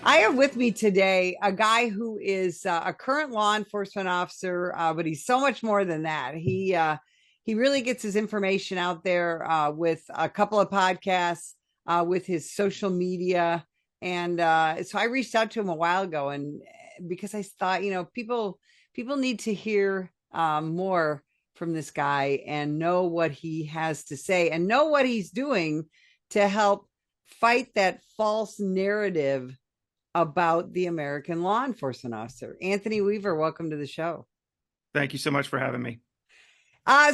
I have with me today a guy who is a current law enforcement officer, but he's so much more than that. He really gets his information out there with a couple of podcasts, with his social media, and so I reached out to him a while ago, and because I thought, people need to hear more from this guy and know what he has to say and know what he's doing to help fight that false narrative about the American law enforcement officer. Anthony Weaver, welcome to the show. Thank you so much for having me.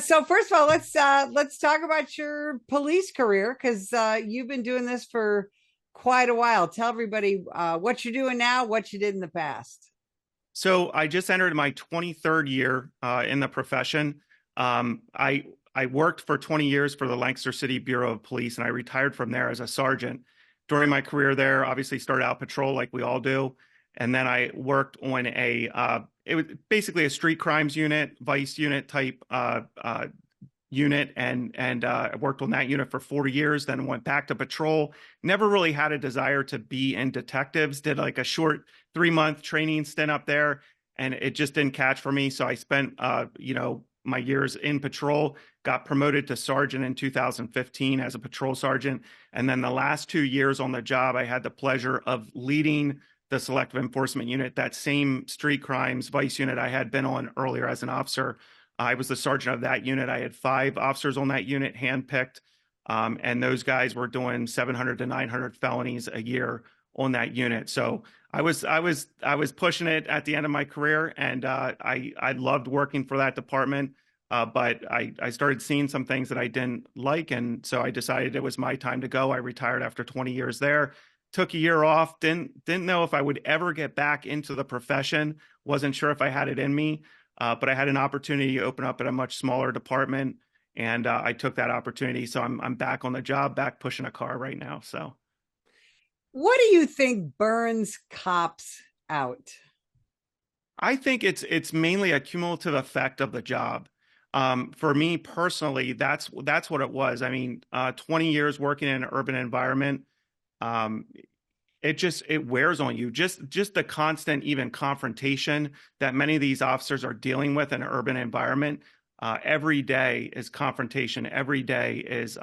So first of all, let's talk about your police career because you've been doing this for quite a while. Tell everybody what you're doing now, what you did in the past. So I just entered my 23rd year in the profession. I worked for 20 years for the Lancaster City Bureau of Police, and I retired from there as a sergeant. During my career there, obviously started out patrol like we all do, and then I worked on it was basically a street crimes unit, vice unit type unit, and I worked on that unit for 40 years. Then went back to patrol. Never really had a desire to be in detectives. Did like a short 3-month training stint up there, and it just didn't catch for me. So I spent, my years in patrol. Got promoted to sergeant in 2015 as a patrol sergeant, and then the last 2 years on the job, I had the pleasure of leading the selective enforcement unit, that same street crimes vice unit I had been on earlier as an officer. I was the sergeant of that unit. I had 5 officers on that unit, handpicked, and those guys were doing 700 to 900 felonies a year on that unit. So I was pushing it at the end of my career, and I loved working for that department. But I started seeing some things that I didn't like, and so I decided it was my time to go. I retired after 20 years there. Took a year off. Didn't know if I would ever get back into the profession. Wasn't sure if I had it in me. But I had an opportunity to open up at a much smaller department, and I took that opportunity. So I'm back on the job, back pushing a car right now. So What do you think burns cops out? I think it's mainly a cumulative effect of the job. For me personally, that's what it was. I mean, 20 years working in an urban environment, um, it wears on you. Just the constant even confrontation that many of these officers are dealing with in an urban environment. Every day is confrontation. Every day is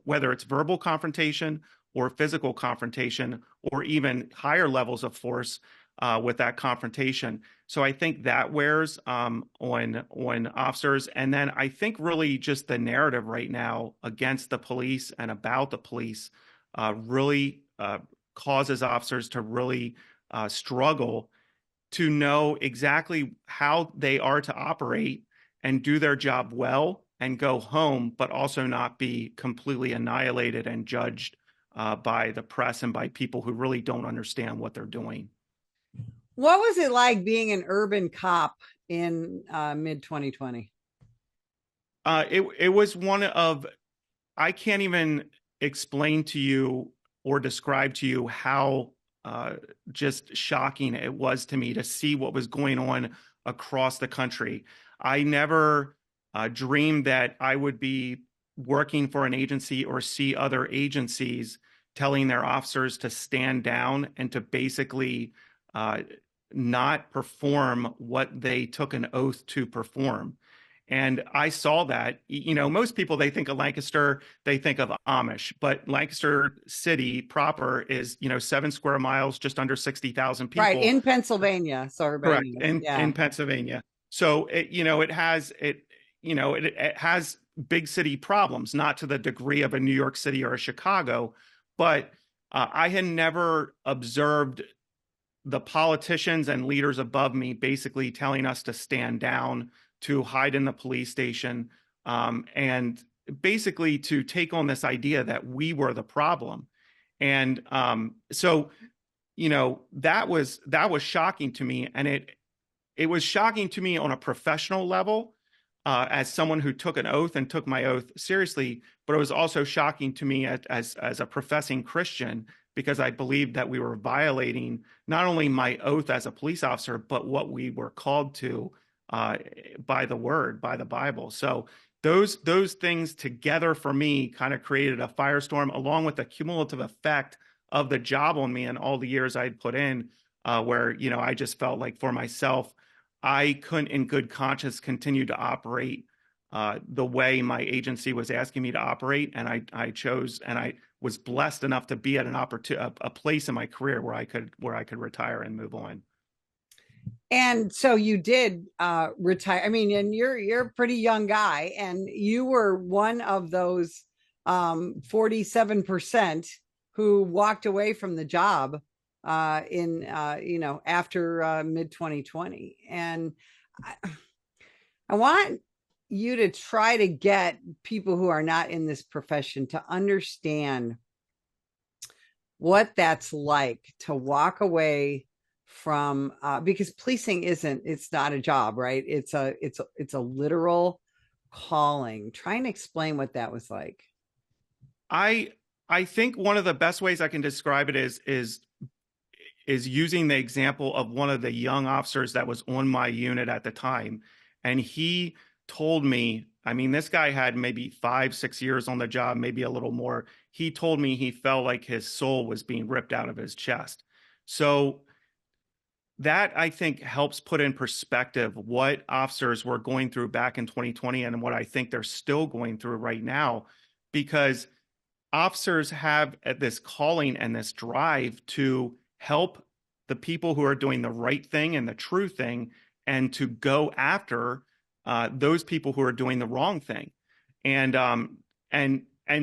whether it's verbal confrontation or physical confrontation or even higher levels of force with that confrontation. So I think that wears on officers, and then I think really just the narrative right now against the police and about the police really causes officers to really struggle to know exactly how they are to operate and do their job well and go home, but also not be completely annihilated and judged by the press and by people who really don't understand what they're doing. What was it like being an urban cop in mid 2020? It was one of, I can't even explain to you or describe to you how just shocking it was to me to see what was going on across the country. I never dreamed that I would be working for an agency or see other agencies telling their officers to stand down and to basically uh, not perform what they took an oath to perform. And I saw that, most people, they think of Lancaster, they think of Amish, but Lancaster City proper is, 7 square miles, just under 60,000 Right, people. in Pennsylvania, so everybody Correct. knows. In Yeah. Pennsylvania. So it has big city problems, not to the degree of a New York City or a Chicago, but I had never observed the politicians and leaders above me basically telling us to stand down, to hide in the police station, and basically to take on this idea that we were the problem. And so, that was shocking to me, and it was shocking to me on a professional level, as someone who took an oath and took my oath seriously, but it was also shocking to me as a professing Christian because I believed that we were violating not only my oath as a police officer, but what we were called to by the word, by the Bible. So those things together for me kind of created a firestorm, along with the cumulative effect of the job on me and all the years I'd put in, where, I just felt like for myself, I couldn't in good conscience continue to operate the way my agency was asking me to operate. And I chose, and I was blessed enough to be at a place in my career where I could retire and move on. And so you did retire. I mean, and you're a pretty young guy, and you were one of those 47% who walked away from the job in after mid 2020. And I want you to try to get people who are not in this profession to understand what that's like to walk away from because policing it's not a job, right? It's a literal calling. Try and explain what that was like. I I think one of the best ways I can describe it is using the example of one of the young officers that was on my unit at the time. And he told me, I mean, this guy had maybe 5, 6 years on the job, maybe a little more. He told me he felt like his soul was being ripped out of his chest. So that I think helps put in perspective what officers were going through back in 2020 and what I think they're still going through right now, because officers have this calling and this drive to help the people who are doing the right thing and the true thing, and to go after those people who are doing the wrong thing. And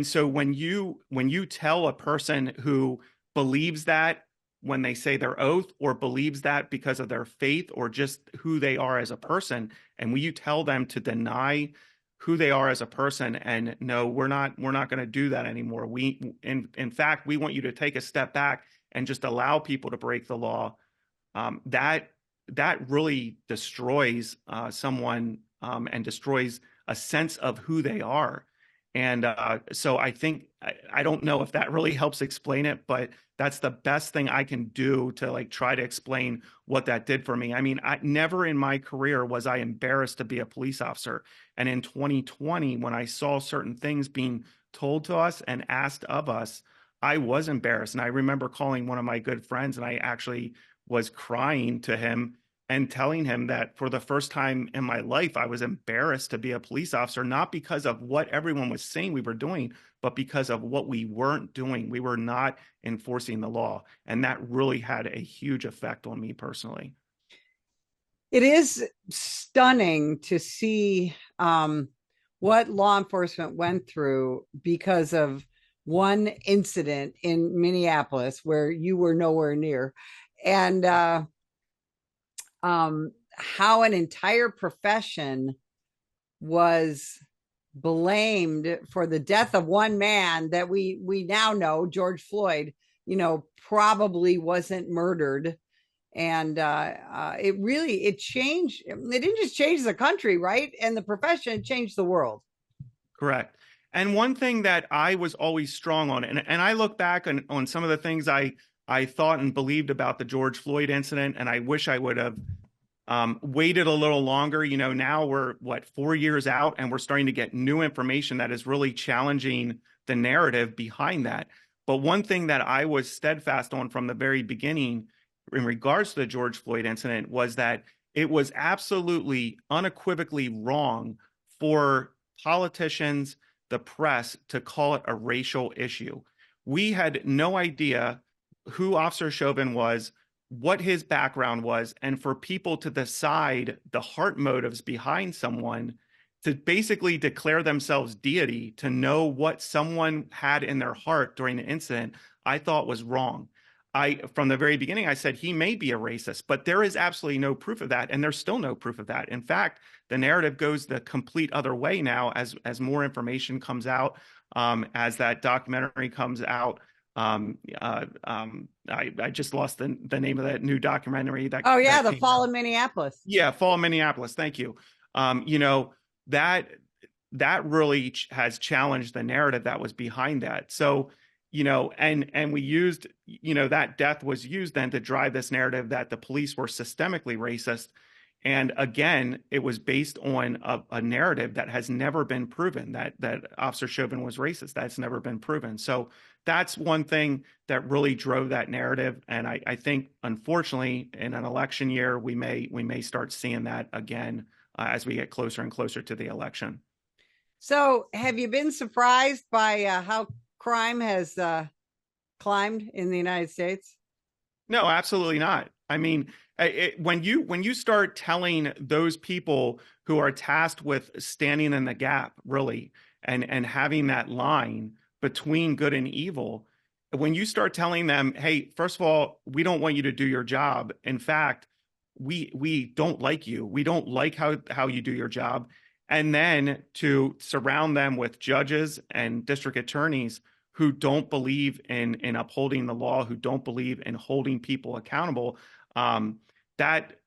so when you tell a person who believes that when they say their oath, or believes that because of their faith or just who they are as a person, and when you tell them to deny who they are as a person and no, we're not going to do that anymore. In fact, we want you to take a step back and just allow people to break the law. That really destroys someone, and destroys a sense of who they are. And so I think I don't know if that really helps explain it, but that's the best thing I can do to like try to explain what that did for me. I mean, I never in my career was I embarrassed to be a police officer. And in 2020, when I saw certain things being told to us and asked of us, I was embarrassed. And I remember calling one of my good friends, and I actually was crying to him and telling him that for the first time in my life, I was embarrassed to be a police officer, not because of what everyone was saying we were doing, but because of what we weren't doing. We were not enforcing the law. And that really had a huge effect on me personally. It is stunning to see what law enforcement went through because of one incident in Minneapolis where you were nowhere near. And how an entire profession was blamed for the death of one man that we now know, George Floyd, probably wasn't murdered. And it changed. It didn't just change the country, right? And the profession, it changed the world. Correct. And one thing that I was always strong on, and I look back on some of the things I thought and believed about the George Floyd incident, and I wish I would have waited a little longer. Now we're 4 years out, and we're starting to get new information that is really challenging the narrative behind that. But one thing that I was steadfast on from the very beginning in regards to the George Floyd incident was that it was absolutely unequivocally wrong for politicians, the press, to call it a racial issue. We had no idea who Officer Chauvin was, what his background was, and for people to decide the heart motives behind someone, to basically declare themselves deity, to know what someone had in their heart during the incident, I thought was wrong. From the very beginning, I said he may be a racist, but there is absolutely no proof of that, and there's still no proof of that. In fact, the narrative goes the complete other way now as more information comes out, as that documentary comes out. I just lost the name of that new documentary The that came Fall out. of Minneapolis. Yeah, Fall of Minneapolis. Thank you. That that really has challenged the narrative that was behind that. So, and we used, that death was used then to drive this narrative that the police were systemically racist. And again, it was based on a narrative that has never been proven, that Officer Chauvin was racist. That's never been proven. So that's one thing that really drove that narrative. And I think, unfortunately, in an election year, we may start seeing that again as we get closer and closer to the election. So, have you been surprised by how crime has climbed in the United States? No, absolutely not. I mean, when you start telling those people who are tasked with standing in the gap, really, and having that line between good and evil, when you start telling them, "Hey, first of all, we don't want you to do your job. In fact, we don't like you. We don't like how you do your job," and then to surround them with judges and district attorneys who don't believe in upholding the law, who don't believe in holding people accountable, um, that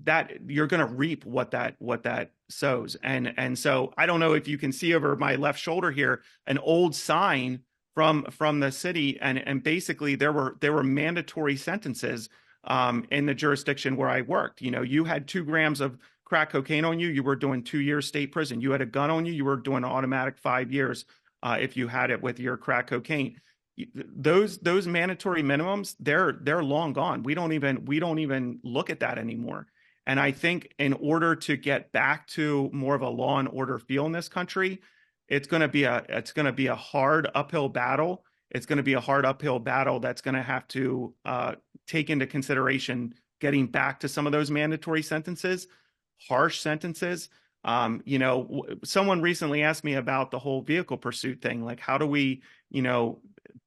that you're going to reap what that sows. And so I don't know if you can see over my left shoulder here an old sign from the city, and basically there were mandatory sentences in the jurisdiction where I worked. You know, you had 2 grams of crack cocaine on you, you were doing 2 years state prison. You had a gun on you, you were doing automatic 5 years if you had it with your crack cocaine. Those mandatory minimums, they're long gone. We don't even look at that anymore. And I think in order to get back to more of a law and order feel in this country, it's going to be a hard uphill battle. It's going to be a hard uphill battle that's going to have to take into consideration getting back to some of those mandatory sentences, harsh sentences. Someone recently asked me about the whole vehicle pursuit thing. Like, how do we,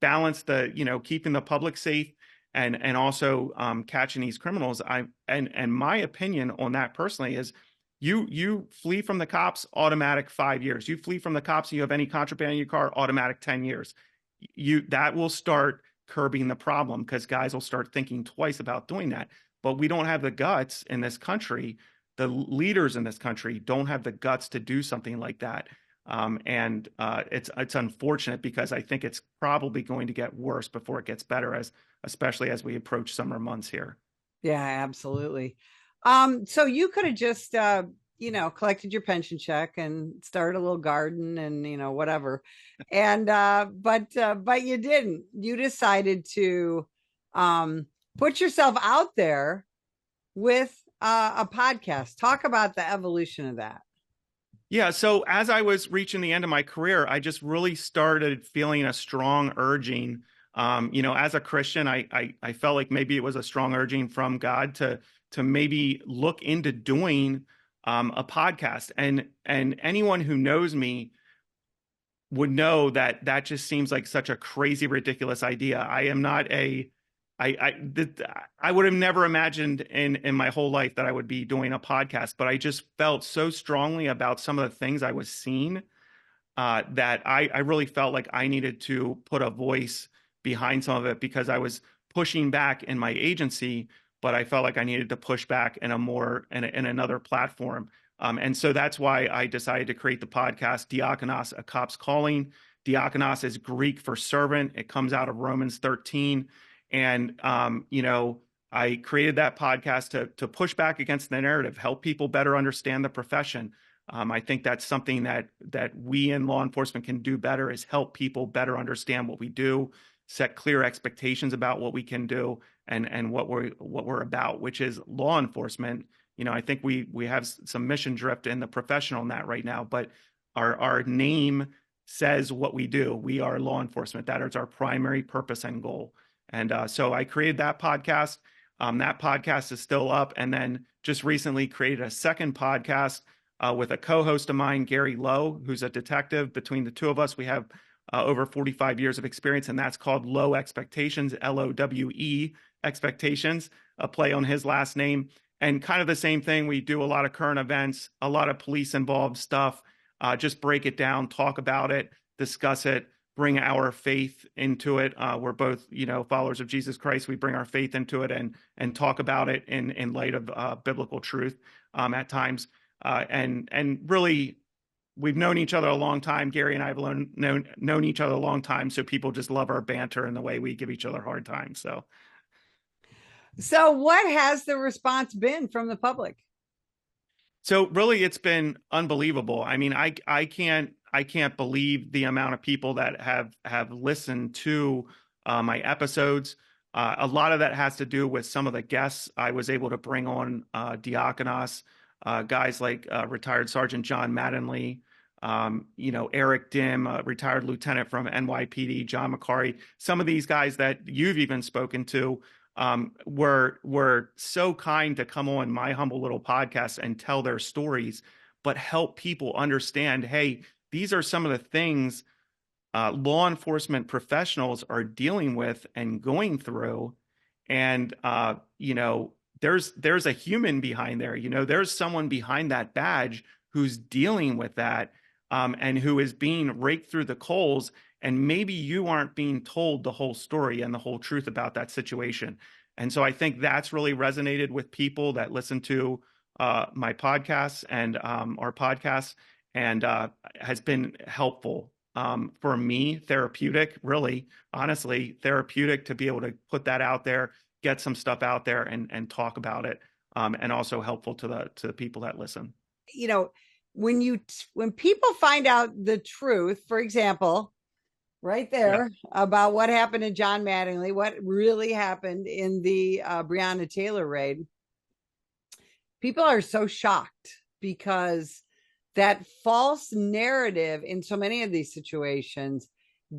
balance keeping the public safe and also catching these criminals? And my opinion on that personally is you flee from the cops, automatic 5 years. You flee from the cops and you have any contraband in your car, automatic 10 years. That will start curbing the problem because guys will start thinking twice about doing that. But we don't have the guts in this country. The leaders in this country don't have the guts to do something like that. And it's unfortunate because I think it's probably going to get worse before it gets better, especially as we approach summer months here. Yeah, absolutely. So you could have just collected your pension check and started a little garden and whatever. And but you didn't. You decided to put yourself out there with a podcast. Talk about the evolution of that. Yeah, so as I was reaching the end of my career, I just really started feeling a strong urging. As a Christian, I felt like maybe it was a strong urging from God to maybe look into doing a podcast. And anyone who knows me would know that that just seems like such a crazy, ridiculous idea. I am not a I would have never imagined in my whole life that I would be doing a podcast, but I just felt so strongly about some of the things I was seeing that I really felt like I needed to put a voice behind some of it because I was pushing back in my agency, but I felt like I needed to push back in another platform. And so that's why I decided to create the podcast, Diakonos, A Cop's Calling. Diakonos is Greek for servant. It comes out of Romans 13. And, I created that podcast to push back against the narrative, help people better understand the profession. I think that's something that we in law enforcement can do better is help people better understand what we do, set clear expectations about what we can do and what we're about, which is law enforcement. I think we have some mission drift in the professional in that right now, but our name says what we do. We are law enforcement. That is our primary purpose and goal. And so I created that podcast. That podcast is still up. And then just recently created a second podcast with a co-host of mine, Gary Lowe, who's a detective. Between the two of us, we have over 45 years of experience, and that's called Lowe Expectations, Lowe Expectations, a play on his last name. And kind of the same thing. We do a lot of current events, a lot of police-involved stuff, just break it down, talk about it, discuss it, bring our faith into it. We're both, followers of Jesus Christ. We bring our faith into it and talk about it in light of biblical truth at times. And really, we've known each other a long time. Gary and I have known each other a long time. So people just love our banter and the way we give each other hard time. So what has the response been from the public? So really, it's been unbelievable. I mean, I can't believe the amount of people that have listened to my episodes. A lot of that has to do with some of the guests I was able to bring on, Diakonos, guys like retired Sergeant John Mattingly, Eric Dim, retired lieutenant from NYPD, John McCarty. Some of these guys that you've even spoken to, were so kind to come on my humble little podcast and tell their stories, but help people understand, hey, these are some of the things law enforcement professionals are dealing with and going through. And there's a human behind there. There's someone behind that badge who's dealing with that, and who is being raked through the coals. And maybe you aren't being told the whole story and the whole truth about that situation. And so I think that's really resonated with people that listen to my podcasts and our podcasts, and has been helpful for me, therapeutic, really, honestly, therapeutic to be able to put that out there, get some stuff out there, and talk about it, and also helpful to the people that listen. You know, when people find out the truth, for example, right Yeah. there about what happened to John Mattingly, what really happened in the Breonna Taylor raid, people are so shocked because that false narrative in so many of these situations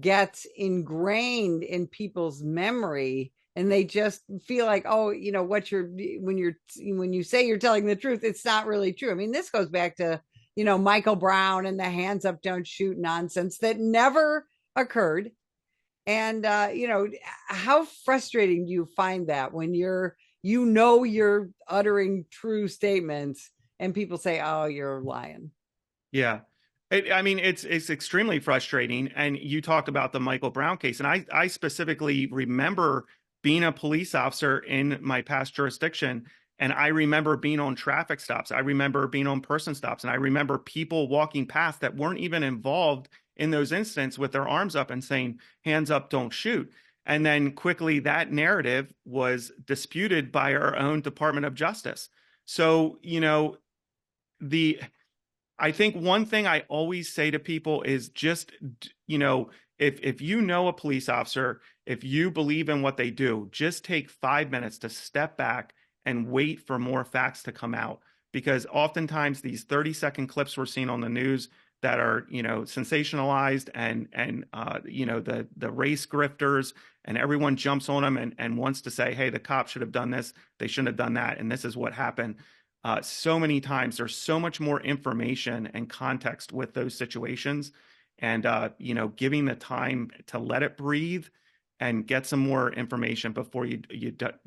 gets ingrained in people's memory, and they just feel like, oh, what you're when you say you're telling the truth, it's not really true. I mean, this goes back to Michael Brown and the hands up don't shoot nonsense that never occurred. And how frustrating do you find that when you're uttering true statements and people say, oh, you're lying? Yeah. I mean, it's extremely frustrating. And you talked about the Michael Brown case, and I specifically remember being a police officer in my past jurisdiction, and I remember being on traffic stops. I remember being on person stops, and I remember people walking past that weren't even involved in those incidents with their arms up and saying, "Hands up, don't shoot." And then quickly that narrative was disputed by our own Department of Justice. So, the I think one thing I always say to people is just, if you know a police officer, if you believe in what they do, just take 5 minutes to step back and wait for more facts to come out. Because oftentimes these 30-second clips we're seeing on the news that are, sensationalized, and the race grifters, and everyone jumps on them and wants to say, hey, the cop should have done this, they shouldn't have done that, and this is what happened. So many times there's so much more information and context with those situations, and giving the time to let it breathe and get some more information before you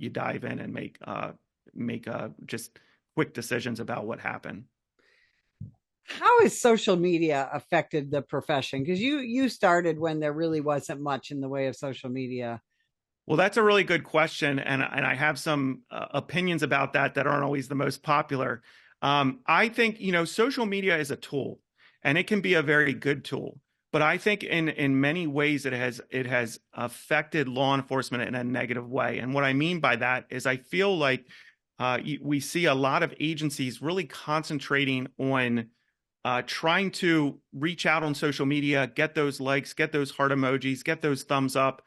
dive in and make just quick decisions about what happened. How has social media affected the profession? Because you started when there really wasn't much in the way of social media. Well, that's a really good question, and I have some opinions about that aren't always the most popular. I think social media is a tool, and it can be a very good tool. But I think in many ways it has affected law enforcement in a negative way. And what I mean by that is I feel like we see a lot of agencies really concentrating on trying to reach out on social media, get those likes, get those heart emojis, get those thumbs up,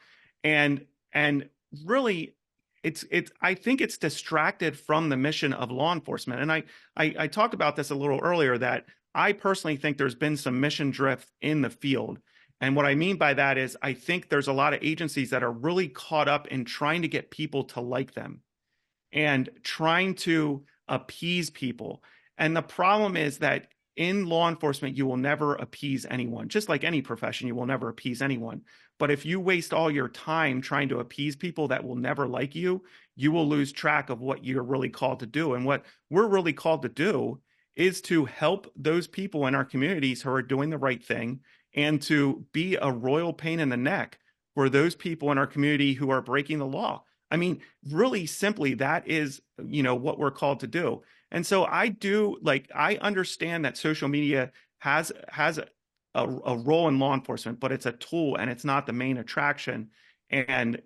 and and really, it's I think it's distracted from the mission of law enforcement. And I talked about this a little earlier, that I personally think there's been some mission drift in the field. And what I mean by that is I think there's a lot of agencies that are really caught up in trying to get people to like them and trying to appease people. And the problem is that in law enforcement, you will never appease anyone. Just like any profession, you will never appease anyone. But if you waste all your time trying to appease people that will never like you will lose track of what you're really called to do. And what we're really called to do is to help those people in our communities who are doing the right thing, and to be a royal pain in the neck for those people in our community who are breaking the law. I mean, really simply, that is, what we're called to do. And so I understand that social media has a role in law enforcement, but it's a tool and it's not the main attraction. And,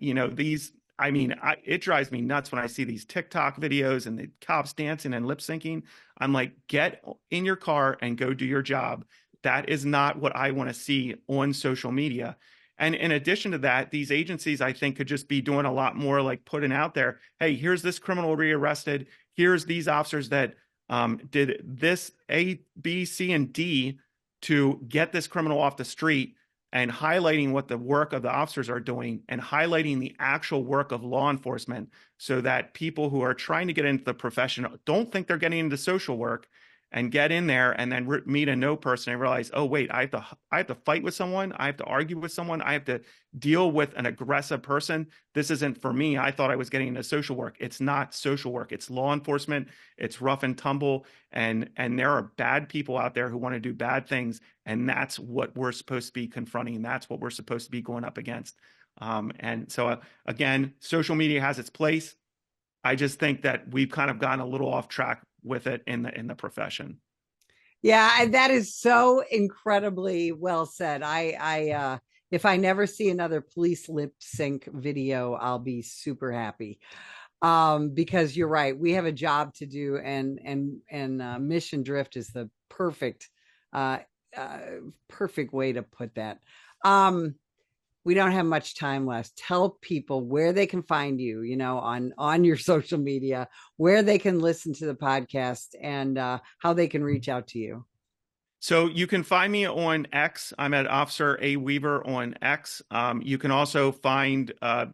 I mean, it drives me nuts when I see these TikTok videos and the cops dancing and lip syncing. I'm like, get in your car and go do your job. That is not what I want to see on social media. And in addition to that, these agencies, I think, could just be doing a lot more, like putting out there, hey, here's this criminal rearrested. Here's these officers that did this A, B, C, and D to get this criminal off the street, and highlighting what the work of the officers are doing and highlighting the actual work of law enforcement so that people who are trying to get into the profession don't think they're getting into social work and get in there and then meet a no person and realize, oh, wait, I have to fight with someone. I have to argue with someone. I have to deal with an aggressive person. This isn't for me. I thought I was getting into social work. It's not social work. It's law enforcement. It's rough and tumble. And there are bad people out there who want to do bad things. And that's what we're supposed to be confronting. That's what we're supposed to be going up against. And so, again, social media has its place. I just think that we've kind of gotten a little off track with it in the profession. Yeah, and that is so incredibly well said. If I never see another police lip sync video, I'll be super happy. Because you're right, we have a job to do, and mission drift is the perfect perfect way to put that. We don't have much time left. Tell people where they can find you, on your social media, where they can listen to the podcast, and how they can reach out to you. So you can find me on X. I'm at Officer A. Weaver on X. You can also find the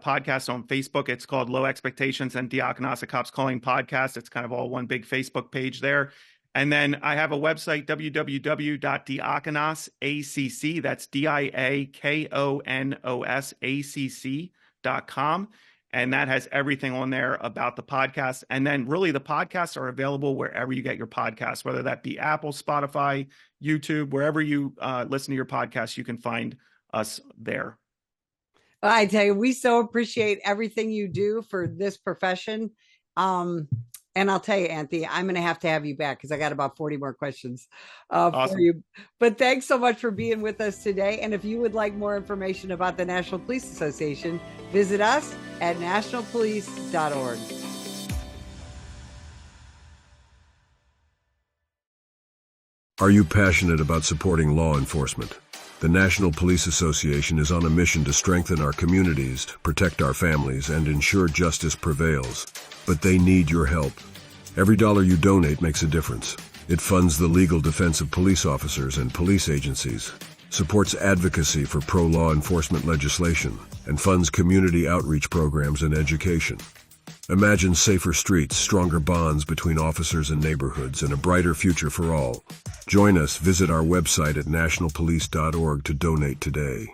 podcast on Facebook. It's called Lowe Expectations and Diakonos, a Cops Calling podcast. It's kind of all one big Facebook page there. And then I have a website, www.diakonosacc, that's DIAKONOSACC.com. And that has everything on there about the podcast. And then really the podcasts are available wherever you get your podcasts, whether that be Apple, Spotify, YouTube, wherever you listen to your podcast, you can find us there. I tell you, we so appreciate everything you do for this profession. And I'll tell you, Anthony, I'm going to have you back because I got about 40 more questions Awesome. for you. But thanks so much for being with us today. And if you would like more information about the National Police Association, visit us at nationalpolice.org. Are you passionate about supporting law enforcement? The National Police Association is on a mission to strengthen our communities, protect our families, and ensure justice prevails. But they need your help. Every dollar you donate makes a difference. It funds the legal defense of police officers and police agencies, supports advocacy for pro-law enforcement legislation, and funds community outreach programs and education. Imagine safer streets, stronger bonds between officers and neighborhoods, and a brighter future for all. Join us. Visit our website at nationalpolice.org to donate today.